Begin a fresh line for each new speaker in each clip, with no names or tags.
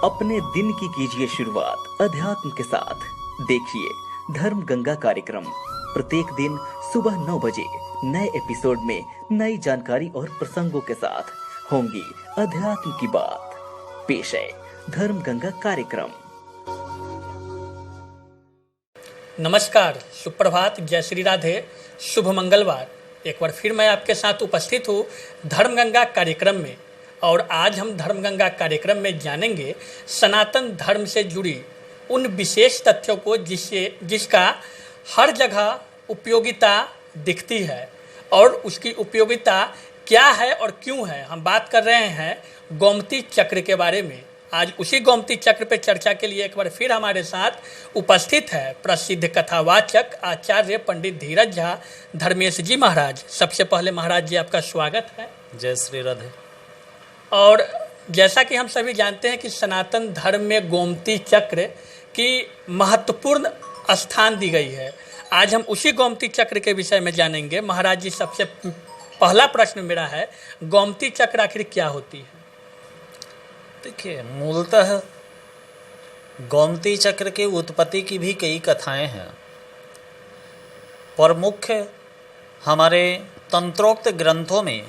अपने दिन की कीजिए शुरुआत अध्यात्म के साथ। देखिए धर्म गंगा कार्यक्रम प्रत्येक दिन सुबह 9 बजे नए एपिसोड में नई जानकारी और प्रसंगों के साथ होंगी अध्यात्म की बात। पेश है धर्म गंगा कार्यक्रम।
नमस्कार, सुप्रभात, जय श्री राधे, शुभ मंगलवार। एक बार फिर मैं आपके साथ उपस्थित हूँ धर्म गंगा कार्यक्रम में। और आज हम धर्म गंगा कार्यक्रम में जानेंगे सनातन धर्म से जुड़ी उन विशेष तथ्यों को जिसका हर जगह उपयोगिता दिखती है और उसकी उपयोगिता क्या है और क्यों है। हम बात कर रहे हैं गोमती चक्र के बारे में। आज उसी गोमती चक्र पर चर्चा के लिए एक बार फिर हमारे साथ उपस्थित है प्रसिद्ध कथावाचक आचार्य पंडित धीरज झा धर्मेश जी महाराज। सबसे पहले महाराज जी आपका स्वागत है।
जय श्री राधे।
और जैसा कि हम सभी जानते हैं कि सनातन धर्म में गोमती चक्र की महत्वपूर्ण स्थान दी गई है। आज हम उसी गोमती चक्र के विषय में जानेंगे। महाराज जी, सबसे पहला प्रश्न मेरा है, गोमती चक्र आखिर क्या होती है?
देखिए, मूलतः गोमती चक्र के उत्पत्ति की भी कई कथाएं हैं, पर मुख्य हमारे तंत्रोक्त ग्रंथों में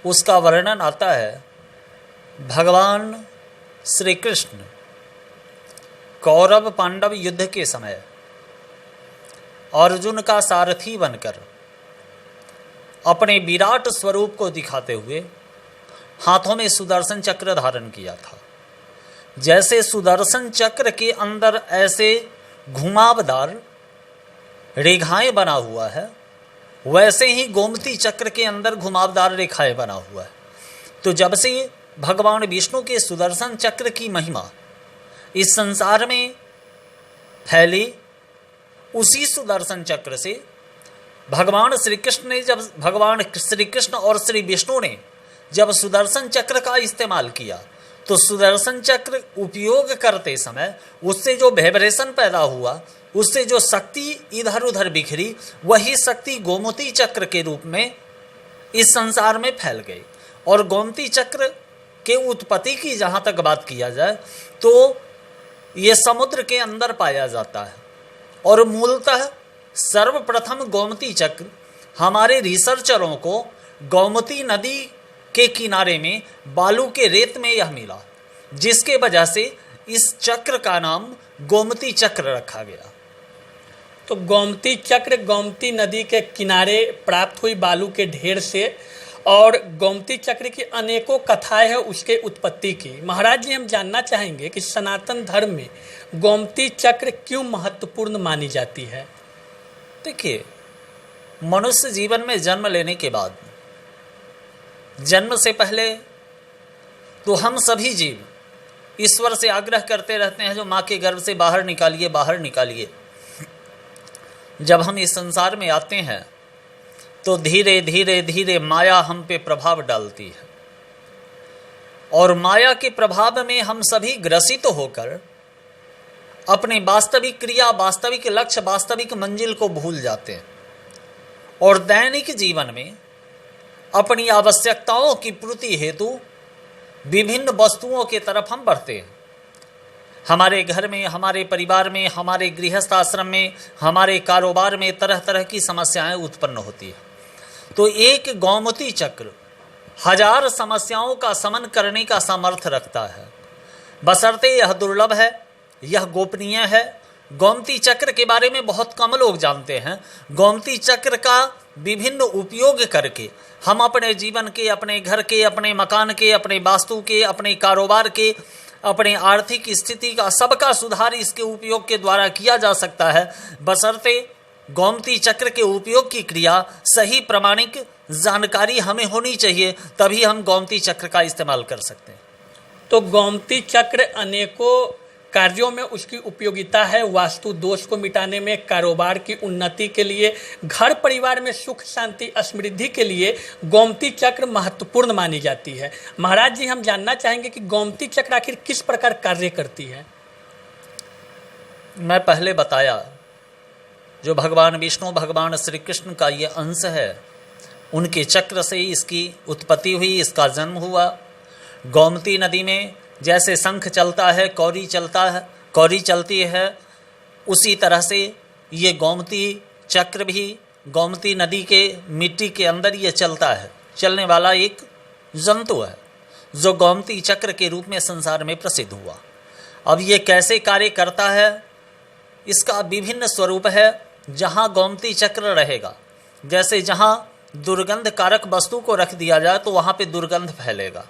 उसका वर्णन आता है। भगवान श्री कृष्ण कौरव पांडव युद्ध के समय अर्जुन का सारथी बनकर अपने विराट स्वरूप को दिखाते हुए हाथों में सुदर्शन चक्र धारण किया था। जैसे सुदर्शन चक्र के अंदर ऐसे घुमावदार रेखाएं बना हुआ है, वैसे ही गोमती चक्र के अंदर घुमावदार रेखाएं बना हुआ है। तो जब से भगवान विष्णु के सुदर्शन चक्र की महिमा इस संसार में फैली, उसी सुदर्शन चक्र से भगवान श्री कृष्ण और श्री विष्णु ने जब सुदर्शन चक्र का इस्तेमाल किया, तो सुदर्शन चक्र उपयोग करते समय उससे जो वाइब्रेशन पैदा हुआ, उससे जो शक्ति इधर उधर बिखरी, वही शक्ति गोमती चक्र के रूप में इस संसार में फैल गई। और गोमती चक्र के उत्पत्ति की जहाँ तक बात किया जाए तो ये समुद्र के अंदर पाया जाता है। और मूलतः सर्वप्रथम गोमती चक्र हमारे रिसर्चरों को गोमती नदी के किनारे में बालू के रेत में यह मिला, जिसके वजह से इस चक्र का नाम गोमती चक्र रखा गया।
तो गोमती चक्र गोमती नदी के किनारे प्राप्त हुई बालू के ढेर से, और गोमती चक्र की अनेकों कथाएं हैं उसके उत्पत्ति की। महाराज जी, हम जानना चाहेंगे कि सनातन धर्म में गोमती चक्र क्यों महत्वपूर्ण मानी जाती है?
देखिए, मनुष्य जीवन में जन्म लेने के बाद, जन्म से पहले तो हम सभी जीव ईश्वर से आग्रह करते रहते हैं, जो माँ के गर्भ से बाहर निकालिए, बाहर निकालिए। जब हम इस संसार में आते हैं तो धीरे धीरे धीरे माया हम पे प्रभाव डालती है, और माया के प्रभाव में हम सभी ग्रसित होकर अपने वास्तविक क्रिया, वास्तविक लक्ष्य, वास्तविक मंजिल को भूल जाते हैं। और दैनिक जीवन में अपनी आवश्यकताओं की पूर्ति हेतु विभिन्न वस्तुओं के तरफ हम बढ़ते हैं। हमारे घर में, हमारे परिवार में, हमारे गृहस्थ आश्रम में, हमारे कारोबार में तरह तरह की समस्याएं उत्पन्न होती है। तो एक गोमती चक्र 1000 समस्याओं का समन करने का सामर्थ्य रखता है, बशर्ते यह दुर्लभ है, यह गोपनीय है। गोमती चक्र के बारे में बहुत कम लोग जानते हैं। गोमती चक्र का विभिन्न उपयोग करके हम अपने जीवन के, अपने घर के, अपने मकान के, अपने वास्तु के, अपने कारोबार के, अपने आर्थिक स्थिति का, सबका सुधार इसके उपयोग के द्वारा किया जा सकता है, बशर्ते गोमती चक्र के उपयोग की क्रिया सही प्रामाणिक जानकारी हमें होनी चाहिए, तभी हम गोमती चक्र का इस्तेमाल कर सकते हैं।
तो गोमती चक्र अनेकों कार्यों में उसकी उपयोगिता है। वास्तु दोष को मिटाने में, कारोबार की उन्नति के लिए, घर परिवार में सुख शांति समृद्धि के लिए गोमती चक्र महत्वपूर्ण मानी जाती है। महाराज जी, हम जानना चाहेंगे कि गोमती चक्र आखिर किस प्रकार कार्य करती है?
मैं पहले बताया, जो भगवान विष्णु, भगवान श्री कृष्ण का ये अंश है, उनके चक्र से इसकी उत्पत्ति हुई, इसका जन्म हुआ। गोमती नदी में जैसे शंख चलता है, कौरी चलता है, कौरी चलती है, उसी तरह से ये गोमती चक्र भी गोमती नदी के मिट्टी के अंदर ये चलता है, चलने वाला एक जंतु है जो गोमती चक्र के रूप में संसार में प्रसिद्ध हुआ। अब ये कैसे कार्य करता है, इसका विभिन्न स्वरूप है। जहाँ गोमती चक्र रहेगा, जैसे जहाँ दुर्गंध कारक वस्तु को रख दिया जाए तो वहाँ पे दुर्गंध फैलेगा,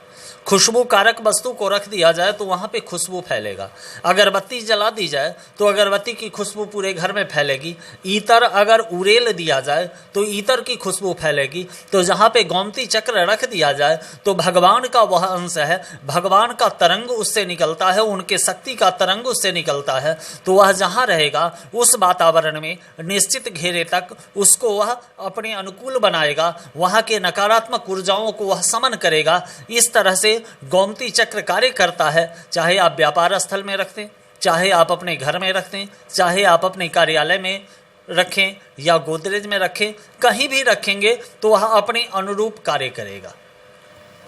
खुशबू कारक वस्तु को रख दिया जाए तो वहाँ पे खुशबू फैलेगा, अगरबत्ती जला दी जाए तो अगरबत्ती की खुशबू पूरे घर में फैलेगी, ईतर अगर उड़ेल दिया जाए तो ईतर की खुशबू फैलेगी। तो जहाँ पे गोमती चक्र रख दिया जाए तो भगवान का वह अंश है, भगवान का तरंग उससे निकलता है, उनके शक्ति का तरंग उससे निकलता है। तो वह जहाँ रहेगा उस वातावरण में निश्चित घेरे तक उसको वह अपने अनुकूल बनाएगा, वहाँ के नकारात्मक ऊर्जाओं को वह समन करेगा। इस तरह से गोमती चक्र कार्य करता है। चाहे आप व्यापार स्थल में रखते, चाहे आप अपने घर में रखते, चाहे आप अपने कार्यालय में रखें या गोदरेज में रखें, कहीं भी रखेंगे तो वह अपने अनुरूप कार्य करेगा।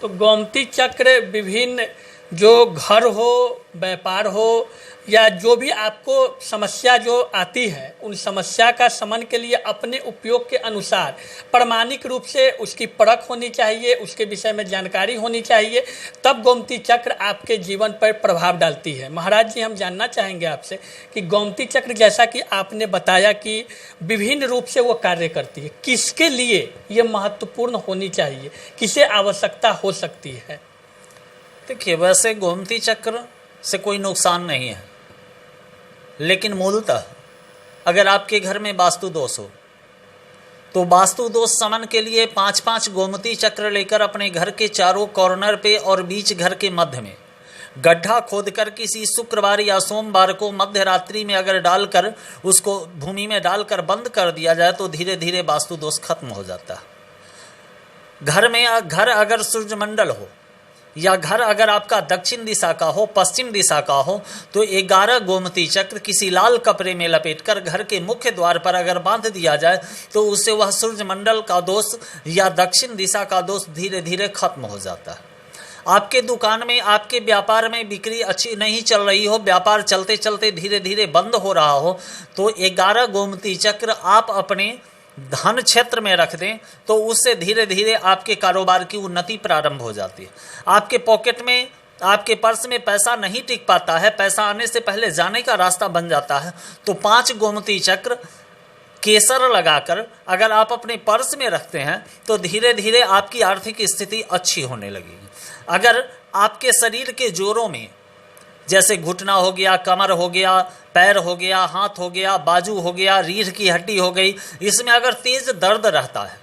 तो गोमती चक्र विभिन्न जो घर हो, व्यापार हो, या जो भी आपको समस्या जो आती है उन समस्या का शमन के लिए अपने उपयोग के अनुसार प्रामाणिक रूप से उसकी परख होनी चाहिए, उसके विषय में जानकारी होनी चाहिए, तब गोमती चक्र आपके जीवन पर प्रभाव डालती है। महाराज जी, हम जानना चाहेंगे आपसे कि गोमती चक्र जैसा कि आपने बताया कि विभिन्न रूप से वो कार्य करती है, किसके लिए ये महत्वपूर्ण होनी चाहिए, किसे आवश्यकता हो सकती है?
देखिए, वैसे गोमती चक्र से कोई नुकसान नहीं है, लेकिन मूलतः अगर आपके घर में वास्तु दोष हो तो वास्तु दोष शमन के लिए 5-5 गोमती चक्र लेकर अपने घर के चारों कॉर्नर पे और बीच घर के मध्य में गड्ढा खोदकर किसी शुक्रवार या सोमवार को मध्य रात्रि में अगर डालकर उसको भूमि में डालकर बंद कर दिया जाए तो धीरे धीरे वास्तु दोष खत्म हो जाता है। घर अगर सूर्यमंडल हो या घर अगर आपका दक्षिण दिशा का हो, पश्चिम दिशा का हो, तो 11 गोमती चक्र किसी लाल कपड़े में लपेटकर घर के मुख्य द्वार पर अगर बांध दिया जाए तो उससे वह सूर्यमंडल का दोष या दक्षिण दिशा का दोष धीरे धीरे खत्म हो जाता है। आपके दुकान में, आपके व्यापार में बिक्री अच्छी नहीं चल रही हो, व्यापार चलते चलते धीरे धीरे बंद हो रहा हो, तो 11 गोमती चक्र आप अपने धन क्षेत्र में रख दें तो उससे धीरे धीरे आपके कारोबार की उन्नति प्रारंभ हो जाती है। आपके पॉकेट में, आपके पर्स में पैसा नहीं टिक पाता है, पैसा आने से पहले जाने का रास्ता बन जाता है, तो 5 गोमती चक्र केसर लगाकर अगर आप अपने पर्स में रखते हैं तो धीरे धीरे आपकी आर्थिक स्थिति अच्छी होने लगेगी। अगर आपके शरीर के जोड़ों में, जैसे घुटना हो गया, कमर हो गया, पैर हो गया, हाथ हो गया, बाजू हो गया, रीढ़ की हड्डी हो गई, इसमें अगर तेज दर्द रहता है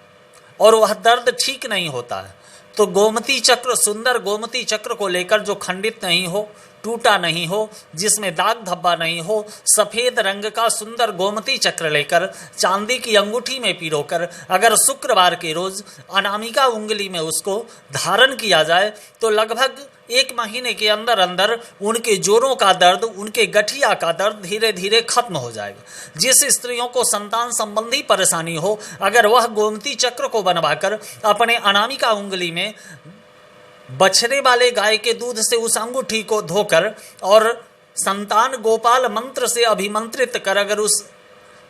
और वह दर्द ठीक नहीं होता है तो गोमती चक्र, सुंदर गोमती चक्र को लेकर जो खंडित नहीं हो, टूटा नहीं हो, जिसमें दाग धब्बा नहीं हो, सफ़ेद रंग का सुंदर गोमती चक्र लेकर चांदी की अंगूठी में पिरोकर अगर शुक्रवार के रोज अनामिका उंगली में उसको धारण किया जाए तो लगभग 1 महीने के अंदर अंदर उनके जोड़ों का दर्द, उनके गठिया का दर्द धीरे धीरे खत्म हो जाएगा। जिस स्त्रियों को संतान संबंधी परेशानी हो, अगर वह गोमती चक्र को बनवाकर अपने अनामिका उंगली में बछड़े वाले गाय के दूध से उस अंगूठी को धोकर और संतान गोपाल मंत्र से अभिमंत्रित कर अगर उस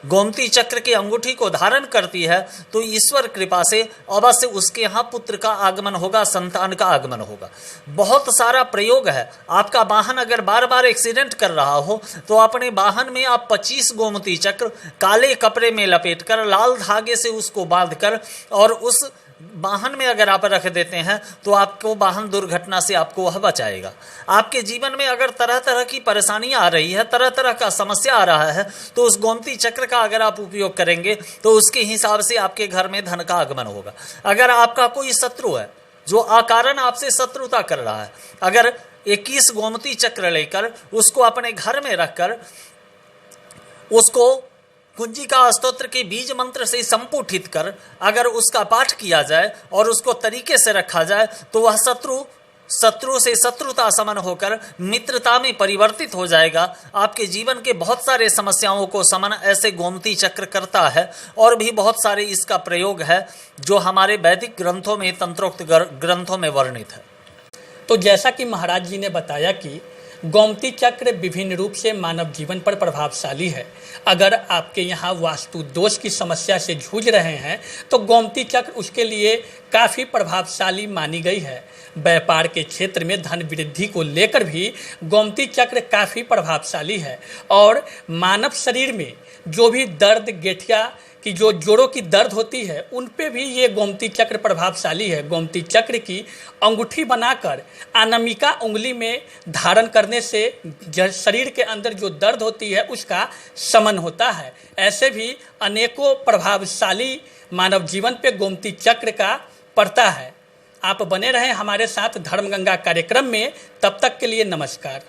गोमती चक्र की अंगूठी को धारण करती है तो ईश्वर कृपा से अवश्य उसके यहाँ पुत्र का आगमन होगा, संतान का आगमन होगा। बहुत सारा प्रयोग है। आपका वाहन अगर बार बार एक्सीडेंट कर रहा हो तो अपने वाहन में आप 25 गोमती चक्र काले कपड़े में लपेटकर लाल धागे से उसको बांधकर और उस वाहन में अगर आप रख देते हैं तो आपको वाहन दुर्घटना से आपको वह बचाएगा। आपके जीवन में अगर तरह तरह की परेशानियां आ रही है, तरह तरह का समस्या आ रहा है, तो उस गोमती चक्र का अगर आप उपयोग करेंगे तो उसके हिसाब से आपके घर में धन का आगमन होगा। अगर आपका कोई शत्रु है जो अकारण आपसे शत्रुता कर रहा है, अगर 21 गोमती चक्र लेकर उसको अपने घर में रखकर उसको कुंजिका स्तोत्र के बीज मंत्र से संपुटित कर अगर उसका पाठ किया जाए और उसको तरीके से रखा जाए तो वह शत्रु से शत्रुता समन होकर मित्रता में परिवर्तित हो जाएगा। आपके जीवन के बहुत सारे समस्याओं को समन ऐसे गोमती चक्र करता है। और भी बहुत सारे इसका प्रयोग है जो हमारे वैदिक ग्रंथों में, तंत्रोक्त ग्रंथों में वर्णित है।
तो जैसा कि महाराज जी ने बताया कि गोमती चक्र विभिन्न रूप से मानव जीवन पर प्रभावशाली है। अगर आपके यहाँ वास्तु दोष की समस्या से जूझ रहे हैं तो गोमती चक्र उसके लिए काफ़ी प्रभावशाली मानी गई है। व्यापार के क्षेत्र में धन वृद्धि को लेकर भी गोमती चक्र काफ़ी प्रभावशाली है। और मानव शरीर में जो भी दर्द, गेठिया की जो जोड़ों की दर्द होती है, उन पे भी ये गोमती चक्र प्रभावशाली है। गोमती चक्र की अंगूठी बनाकर अनामिका उंगली में धारण करने से शरीर के अंदर जो दर्द होती है उसका शमन होता है। ऐसे भी अनेकों प्रभावशाली मानव जीवन पे गोमती चक्र का पड़ता है। आप बने रहें हमारे साथ धर्मगंगा कार्यक्रम में। तब तक के लिए नमस्कार।